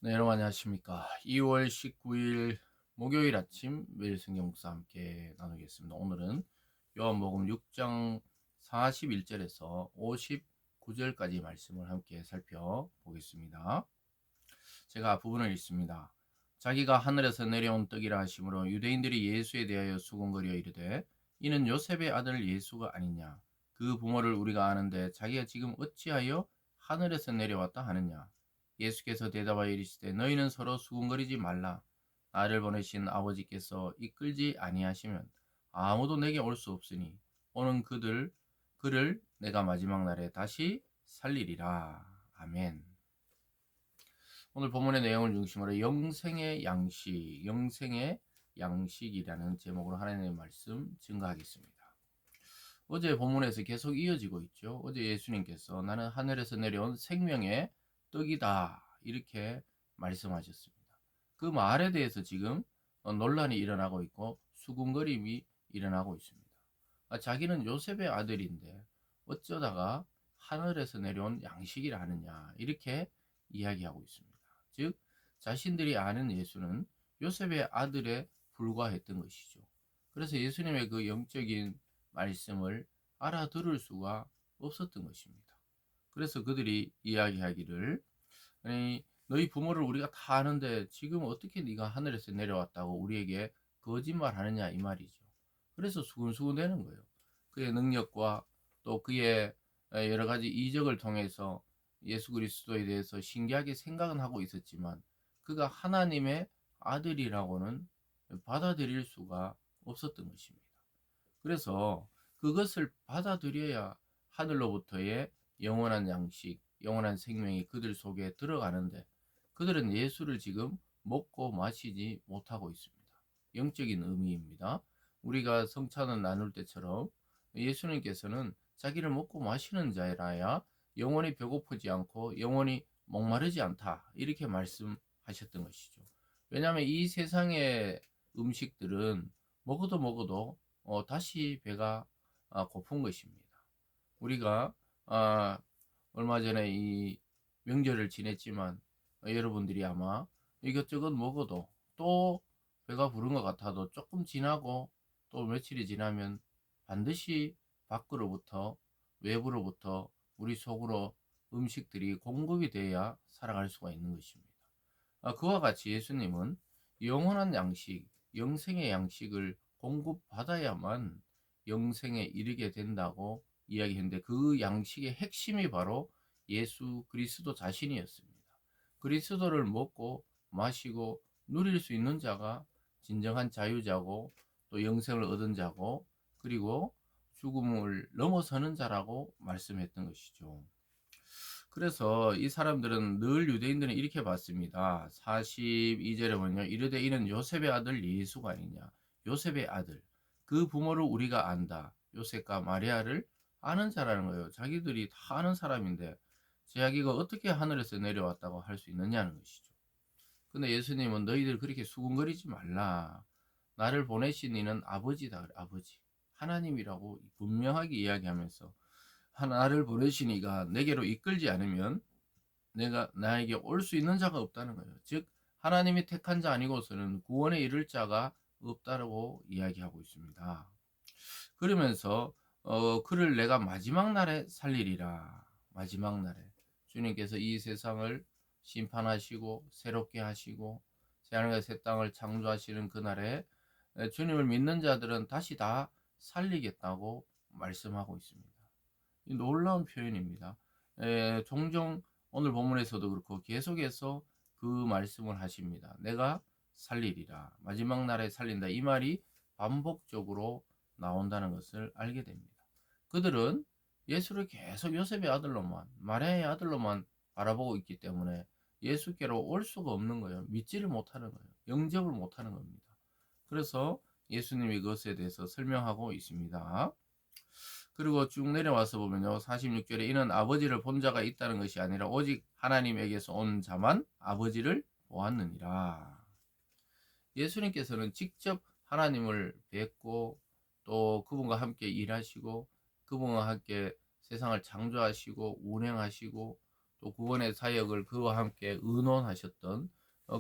네, 여러분 안녕하십니까. 2월 19일 목요일 아침 매일 성경 묵상 함께 나누겠습니다. 오늘은 요한복음 6장 41절에서 59절까지 말씀을 함께 살펴보겠습니다. 제가 부분을 읽습니다. 자기가 하늘에서 내려온 떡이라 하심으로 유대인들이 예수에 대하여 수군거려 이르되 이는 요셉의 아들 예수가 아니냐. 그 부모를 우리가 아는데 자기가 지금 어찌하여 하늘에서 내려왔다 하느냐. 예수께서 대답하여 이르시되 너희는 서로 수군거리지 말라. 나를 보내신 아버지께서 이끌지 아니하시면 아무도 내게 올 수 없으니 오는 그를 내가 마지막 날에 다시 살리리라. 아멘. 오늘 본문의 내용을 중심으로 영생의 양식이라는 제목으로 하나님의 말씀 증거하겠습니다. 어제 본문에서 계속 이어지고 있죠. 어제 예수님께서 나는 하늘에서 내려온 생명의 떡이다 이렇게 말씀하셨습니다. 그 말에 대해서 지금 논란이 일어나고 있고 수군거림이 일어나고 있습니다. 자기는 요셉의 아들인데 어쩌다가 하늘에서 내려온 양식이라 하느냐 이렇게 이야기하고 있습니다. 즉 자신들이 아는 예수는 요셉의 아들에 불과했던 것이죠. 그래서 예수님의 그 영적인 말씀을 알아들을 수가 없었던 것입니다. 그래서 그들이 이야기하기를 아니 너희 부모를 우리가 다 아는데 지금 어떻게 네가 하늘에서 내려왔다고 우리에게 거짓말하느냐 이 말이죠. 그래서 수군수군 되는 거예요. 그의 능력과 또 그의 여러 가지 이적을 통해서 예수 그리스도에 대해서 신기하게 생각은 하고 있었지만 그가 하나님의 아들이라고는 받아들일 수가 없었던 것입니다. 그래서 그것을 받아들여야 하늘로부터의 영원한 양식, 영원한 생명이 그들 속에 들어가는데 그들은 예수를 지금 먹고 마시지 못하고 있습니다. 영적인 의미입니다. 우리가 성찬을 나눌 때처럼 예수님께서는 자기를 먹고 마시는 자라야 영원히 배고프지 않고 영원히 목마르지 않다 이렇게 말씀하셨던 것이죠. 왜냐하면 이 세상의 음식들은 먹어도 다시 배가 고픈 것입니다. 우리가 아, 얼마 전에 이 명절을 지냈지만 여러분들이 아마 이것저것 먹어도 또 배가 부른 것 같아도 조금 지나고 또 며칠이 지나면 반드시 밖으로부터 외부로부터 우리 속으로 음식들이 공급이 돼야 살아갈 수가 있는 것입니다. 그와 같이 예수님은 영원한 양식, 영생의 양식을 공급받아야만 영생에 이르게 된다고 이야기했는데 그 양식의 핵심이 바로 예수 그리스도 자신이었습니다. 그리스도를 먹고 마시고 누릴 수 있는 자가 진정한 자유자고 또 영생을 얻은 자고 그리고 죽음을 넘어서는 자라고 말씀했던 것이죠. 그래서 이 사람들은 늘 유대인들은 이렇게 봤습니다. 42절에 보면요. 이르되 이는 요셉의 아들 예수가 아니냐. 요셉의 아들. 그 부모를 우리가 안다. 요셉과 마리아를 아는 자라는 거예요. 자기들이 다 아는 사람인데 자기가 어떻게 하늘에서 내려왔다고 할 수 있느냐는 것이죠. 근데 예수님은 너희들 그렇게 수군거리지 말라. 나를 보내신 이는 아버지다. 아버지. 하나님이라고 분명하게 이야기하면서 나를 보내시니가 내게로 이끌지 않으면 내가 나에게 올 수 있는 자가 없다는 거예요. 즉 하나님이 택한 자 아니고서는 구원에 이를 자가 없다라고 이야기하고 있습니다. 그러면서 그를 내가 마지막 날에 살리리라. 마지막 날에 주님께서 이 세상을 심판하시고 새롭게 하시고 새하늘과 새 땅을 창조하시는 그날에 주님을 믿는 자들은 다시 다 살리겠다고 말씀하고 있습니다. 놀라운 표현입니다. 종종 오늘 본문에서도 그렇고 계속해서 그 말씀을 하십니다. 내가 살리리라. 마지막 날에 살린다. 이 말이 반복적으로 나온다는 것을 알게 됩니다. 그들은 예수를 계속 요셉의 아들로만, 마리아의 아들로만 바라보고 있기 때문에 예수께로 올 수가 없는 거예요. 믿지를 못하는 거예요. 영접을 못하는 겁니다. 그래서 예수님이 그것에 대해서 설명하고 있습니다. 그리고 쭉 내려와서 보면요. 46절에 이는 아버지를 본 자가 있다는 것이 아니라 오직 하나님에게서 온 자만 아버지를 보았느니라. 예수님께서는 직접 하나님을 뵙고 또 그분과 함께 일하시고 그분과 함께 세상을 창조하시고 운행하시고 또 구원의 사역을 그와 함께 의논하셨던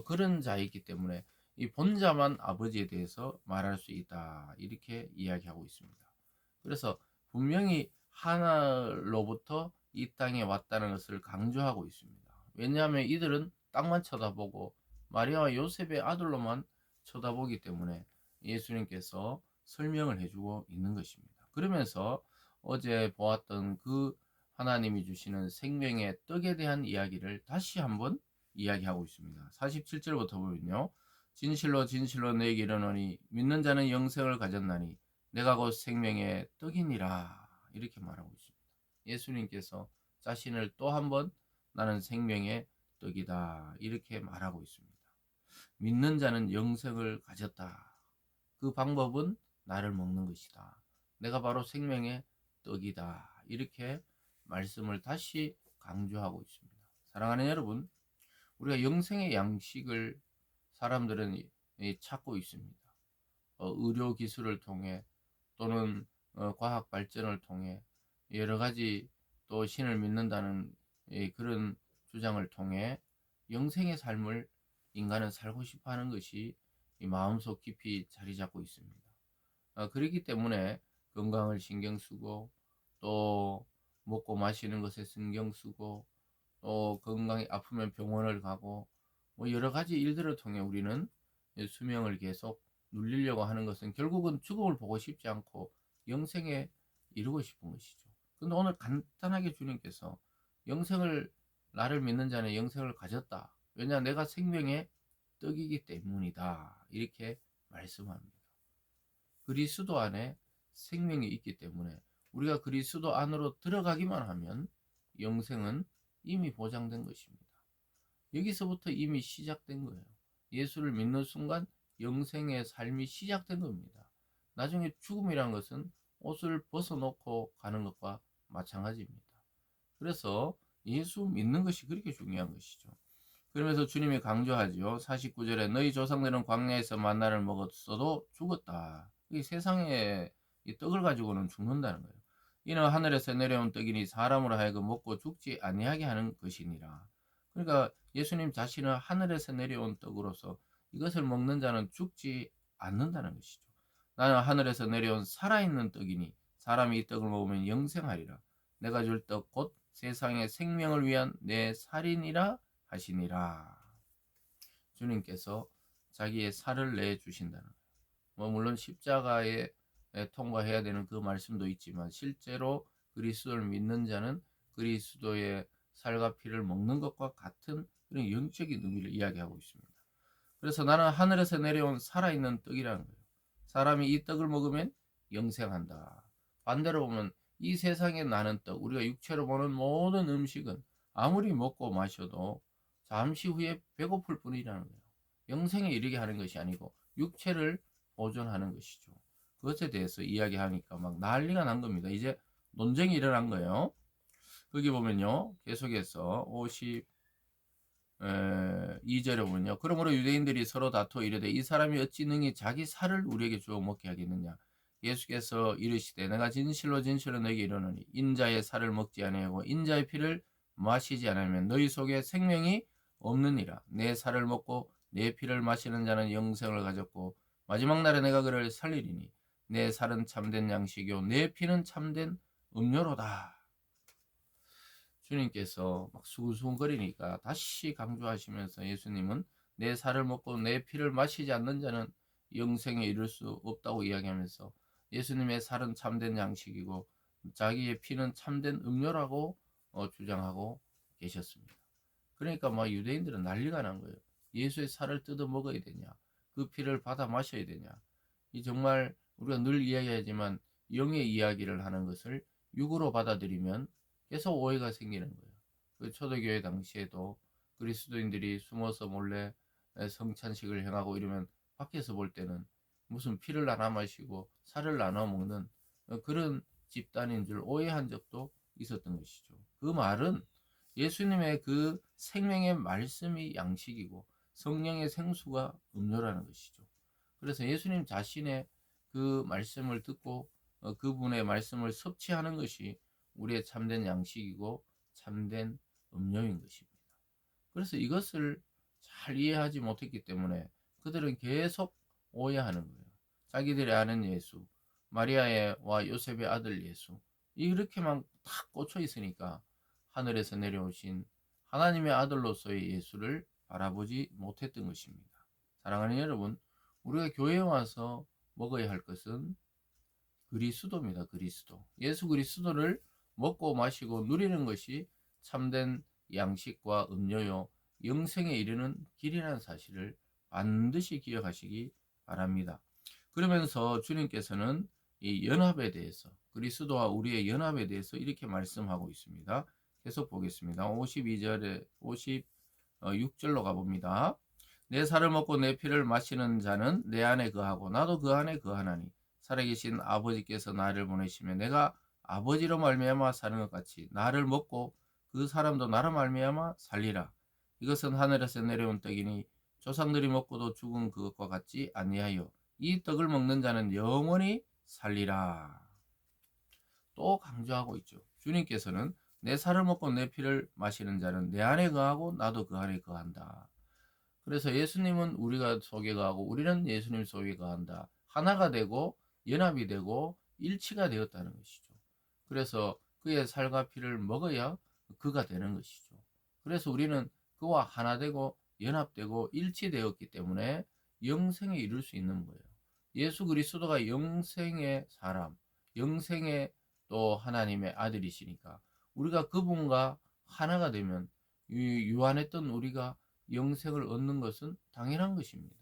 그런 자이기 때문에 이 본자만 아버지에 대해서 말할 수 있다. 이렇게 이야기하고 있습니다. 그래서 분명히 하나로부터 이 땅에 왔다는 것을 강조하고 있습니다. 왜냐하면 이들은 땅만 쳐다보고 마리아와 요셉의 아들로만 쳐다보기 때문에 예수님께서 설명을 해주고 있는 것입니다. 그러면서 어제 보았던 그 하나님이 주시는 생명의 떡에 대한 이야기를 다시 한번 이야기하고 있습니다. 47절부터 보면요. 진실로 진실로 너에게 이르노니 믿는 자는 영생을 가졌나니 내가 곧 생명의 떡이니라. 이렇게 말하고 있습니다. 예수님께서 자신을 또 한번 나는 생명의 떡이다. 이렇게 말하고 있습니다. 믿는 자는 영생을 가졌다. 그 방법은 나를 먹는 것이다. 내가 바로 생명의 떡이다. 이렇게 말씀을 다시 강조하고 있습니다. 사랑하는 여러분, 우리가 영생의 양식을 사람들은 찾고 있습니다. 의료 기술을 통해 또는 과학 발전을 통해 여러 가지 또 신을 믿는다는 그런 주장을 통해 영생의 삶을 인간은 살고 싶어 하는 것이 이 마음속 깊이 자리 잡고 있습니다. 그렇기 때문에 건강을 신경 쓰고 또 먹고 마시는 것에 신경 쓰고 또 건강이 아프면 병원을 가고 뭐 여러 가지 일들을 통해 우리는 수명을 계속 누리려고 하는 것은 결국은 죽음을 보고 싶지 않고 영생에 이루고 싶은 것이죠. 근데 오늘 간단하게 주님께서 영생을 나를 믿는 자는 영생을 가졌다. 왜냐 내가 생명의 떡이기 때문이다. 이렇게 말씀합니다. 그리스도 안에 생명이 있기 때문에 우리가 그리스도 안으로 들어가기만 하면 영생은 이미 보장된 것입니다. 여기서부터 이미 시작된 거예요. 예수를 믿는 순간 영생의 삶이 시작된 겁니다. 나중에 죽음이란 것은 옷을 벗어놓고 가는 것과 마찬가지입니다. 그래서 예수 믿는 것이 그렇게 중요한 것이죠. 그러면서 주님이 강조하죠. 49절에 너희 조상들은 광야에서 만나를 먹었어도 죽었다. 이 세상에 이 떡을 가지고는 죽는다는 거예요. 이는 하늘에서 내려온 떡이니 사람으로 하여금 먹고 죽지 아니하게 하는 것이니라. 그러니까 예수님 자신은 하늘에서 내려온 떡으로서 이것을 먹는 자는 죽지 않는다는 것이죠. 나는 하늘에서 내려온 살아있는 떡이니 사람이 이 떡을 먹으면 영생하리라. 내가 줄 떡 곧 세상의 생명을 위한 내 살이니라 하시니라. 주님께서 자기의 살을 내 주신다는 거예요. 뭐 물론 십자가에 통과해야 되는 그 말씀도 있지만 실제로 그리스도를 믿는 자는 그리스도의 살과 피를 먹는 것과 같은 그런 영적인 의미를 이야기하고 있습니다. 그래서 나는 하늘에서 내려온 살아있는 떡이라는 거예요. 사람이 이 떡을 먹으면 영생한다. 반대로 보면 이 세상에 나는 떡, 우리가 육체로 보는 모든 음식은 아무리 먹고 마셔도 잠시 후에 배고플 뿐이라는 거예요. 영생에 이르게 하는 것이 아니고 육체를 보존하는 것이죠. 그것에 대해서 이야기하니까 막 난리가 난 겁니다. 이제 논쟁이 일어난 거예요. 거기 보면요. 계속해서 2절에 보면요. 그러므로 유대인들이 서로 다투어 이르되 이 사람이 어찌 능히 자기 살을 우리에게 주어 먹게 하겠느냐. 예수께서 이르시되 내가 진실로 진실로 너희에게 이르노니 인자의 살을 먹지 아니하고 인자의 피를 마시지 않으면 너희 속에 생명이 없느니라. 내 살을 먹고 내 피를 마시는 자는 영생을 가졌고 마지막 날에 내가 그를 살리리니 내 살은 참된 양식이요 내 피는 참된 음료로다. 주님께서 막 수근수근거리니까 다시 강조하시면서 예수님은 내 살을 먹고 내 피를 마시지 않는 자는 영생에 이를 수 없다고 이야기하면서 예수님의 살은 참된 양식이고 자기의 피는 참된 음료라고 주장하고 계셨습니다. 그러니까 막 유대인들은 난리가 난 거예요. 예수의 살을 뜯어 먹어야 되냐? 그 피를 받아 마셔야 되냐? 이 정말 우리가 늘 이야기하지만 영의 이야기를 하는 것을 육으로 받아들이면 계속 오해가 생기는 거예요. 그 초대교회 당시에도 그리스도인들이 숨어서 몰래 성찬식을 행하고 이러면 밖에서 볼 때는 무슨 피를 나눠 마시고 살을 나눠 먹는 그런 집단인 줄 오해한 적도 있었던 것이죠. 그 말은 예수님의 그 생명의 말씀이 양식이고 성령의 생수가 음료라는 것이죠. 그래서 예수님 자신의 그 말씀을 듣고 그분의 말씀을 섭취하는 것이 우리의 참된 양식이고 참된 음료인 것입니다. 그래서 이것을 잘 이해하지 못했기 때문에 그들은 계속 오해하는 거예요. 자기들이 아는 예수, 마리아와 요셉의 아들 예수, 이렇게만 탁 꽂혀 있으니까 하늘에서 내려오신 하나님의 아들로서의 예수를 바라보지 못했던 것입니다. 사랑하는 여러분, 우리가 교회에 와서 먹어야 할 것은 그리스도입니다. 그리스도. 예수 그리스도를 먹고 마시고 누리는 것이 참된 양식과 음료요, 영생에 이르는 길이라는 사실을 반드시 기억하시기 바랍니다. 그러면서 주님께서는 이 연합에 대해서, 그리스도와 우리의 연합에 대해서 이렇게 말씀하고 있습니다. 계속 보겠습니다. 52절에 56절로 가봅니다. 내 살을 먹고 내 피를 마시는 자는 내 안에 거하고 나도 그 안에 거하나니 살아계신 아버지께서 나를 보내시며 내가 아버지로 말미암아 사는 것 같이 나를 먹고 그 사람도 나로 말미암아 살리라. 이것은 하늘에서 내려온 떡이니 조상들이 먹고도 죽은 그것과 같지 아니하여 이 떡을 먹는 자는 영원히 살리라. 또 강조하고 있죠. 주님께서는 내 살을 먹고 내 피를 마시는 자는 내 안에 거하고 나도 그 안에 거한다. 그래서 예수님은 우리가 속에 거하고 우리는 예수님 속에 거한다. 하나가 되고 연합이 되고 일치가 되었다는 것이죠. 그래서 그의 살과 피를 먹어야 그가 되는 것이죠. 그래서 우리는 그와 하나 되고 연합되고 일치되었기 때문에 영생에 이룰 수 있는 거예요. 예수 그리스도가 영생의 사람, 영생의 또 하나님의 아들이시니까 우리가 그분과 하나가 되면 유한했던 우리가 영생을 얻는 것은 당연한 것입니다.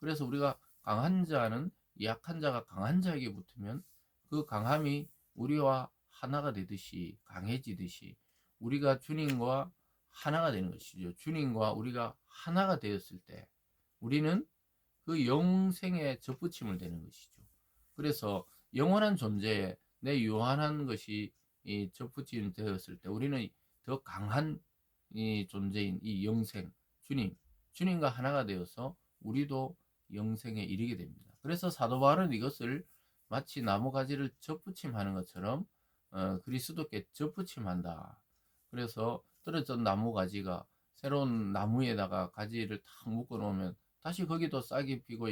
그래서 우리가 강한 자는 약한 자가 강한 자에게 붙으면 그 강함이 우리와 하나가 되듯이 강해지듯이 우리가 주님과 하나가 되는 것이죠. 주님과 우리가 하나가 되었을 때 우리는 그 영생에 접붙임을 되는 것이죠. 그래서 영원한 존재에 내 유한한 것이 접붙임 되었을 때 우리는 더 강한 이 존재인 이 영생, 주님과 하나가 되어서 우리도 영생에 이르게 됩니다. 그래서 사도 바울은 이것을 마치 나무가지를 접붙임하는 것처럼 그리스도께 접붙임한다. 그래서 떨어졌던 나무가지가 새로운 나무에다가 가지를 탁 묶어 놓으면 다시 거기도 싹이 피고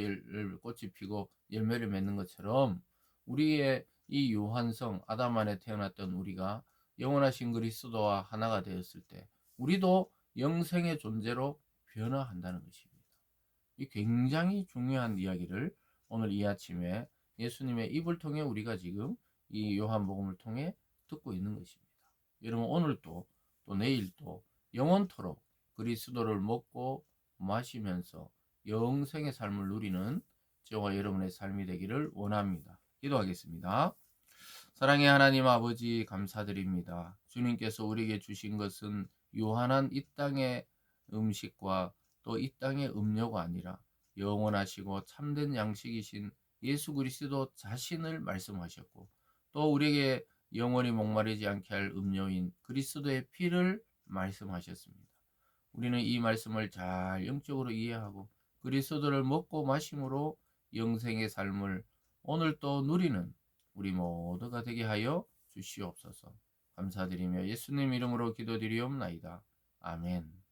꽃이 피고 열매를 맺는 것처럼 우리의 이 유한성, 아담 안에 태어났던 우리가 영원하신 그리스도와 하나가 되었을 때 우리도 영생의 존재로 변화한다는 것입니다. 이 굉장히 중요한 이야기를 오늘 이 아침에 예수님의 입을 통해 우리가 지금 이 요한복음을 통해 듣고 있는 것입니다. 여러분 오늘도 또 내일도 영원토록 그리스도를 먹고 마시면서 영생의 삶을 누리는 저와 여러분의 삶이 되기를 원합니다. 기도하겠습니다. 사랑의 하나님 아버지 감사드립니다. 주님께서 우리에게 주신 것은 유한한 이 땅의 음식과 또 이 땅의 음료가 아니라 영원하시고 참된 양식이신 예수 그리스도 자신을 말씀하셨고 또 우리에게 영원히 목마르지 않게 할 음료인 그리스도의 피를 말씀하셨습니다. 우리는 이 말씀을 잘 영적으로 이해하고 그리스도를 먹고 마심으로 영생의 삶을 오늘 또 누리는 우리 모두가 되게 하여 주시옵소서. 감사드리며 예수님 이름으로 기도드리옵나이다. 아멘.